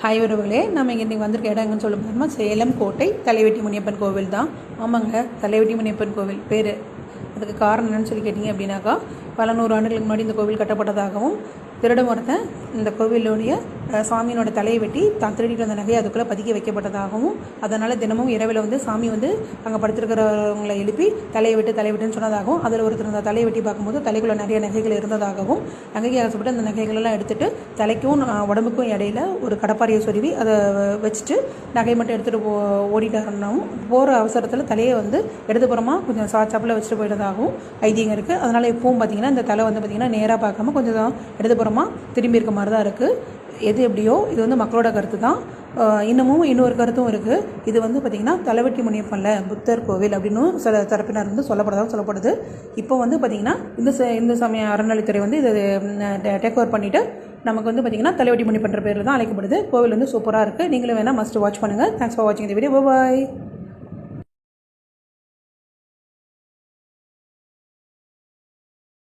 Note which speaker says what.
Speaker 1: Hi உறவுகளே, நம்ம இன்றைக்கி வந்திருக்க இடம் எங்கன்னு சொல்ல போதுமா சேலம் கோட்டை தலைவெட்டி முனியப்பன் கோவில் தான். ஆமாங்க, தலைவெட்டி முனியப்பன் கோவில் பேர். அதுக்கு காரணம் என்னன்னு சொல்லி கேட்டிங்க அப்படின்னாக்கா, பல நூறு ஆண்டுகளுக்கு முன்னாடி இந்த கோவில் கட்டப்பட்டதாகவும், திருடம் ஒருத்தன் இந்த கோவிலுடைய சாமியினோட தலையை வெட்டி தான் திருடிட்டு வந்த நகையை அதுக்குள்ளே பதுக்கி வைக்கப்பட்டதாகவும், அதனால் தினமும் இரவில் சாமி அங்கே படுத்திருக்கிறவங்களை எழுப்பி தலையை விட்டுன்னு சொன்னதாகவும், அதில் ஒருத்தர் அந்த தலையை வெட்டி பார்க்கும்போது தலைக்குள்ளே நிறைய நகைகள் இருந்ததாகவும், நகைக்கு ஆசைப்பட்டு அந்த நகைகளெல்லாம் எடுத்துகிட்டு தலைக்கும் உடம்புக்கும் இடையில ஒரு கடப்பாரியை சொருவி அதை வச்சுட்டு நகை மட்டும் எடுத்துகிட்டு ஓடிட்டாருன்னாவும், போகிற அவசரத்தில் தலையை இடதுபுறமாக கொஞ்சம் சாச்சாப்பில் வச்சுட்டு போயிட்டதாகவும் ஐதீகம் இருக்குது. அதனால் இப்போவும் பார்த்திங்கன்னா இந்த தலை பார்த்திங்கன்னா நேராக பார்க்காம கொஞ்சம் இடதுபுறமாக திரும்பி இருக்க மாதிரி தான் இருக்குது. எது எப்படியோ இது மக்களோட கருத்து தான். இன்னொரு கருத்தும் இருக்குது. இது பார்த்திங்கன்னா தலைவெட்டி முனியப்பன்ல புத்தர் கோவில் அப்படின்னு சில தரப்பினர் சொல்லப்படுது. இப்போ பார்த்திங்கன்னா இந்த சமய அறநிலைத்துறை இதை டேக் ஓவர் பண்ணிவிட்டு நமக்கு பார்த்திங்கன்னா தலைவெட்டி முனியப்பன்ற பேரில் தான் அழைக்கப்படுது. கோவில் சூப்பராக இருக்குது. நீங்களும் வேணால் மஸ்ட் வாட்ச் பண்ணுங்கள். தேங்க்ஸ் ஃபார் வாட்சிங் இந்த வீடியோ. பாய்.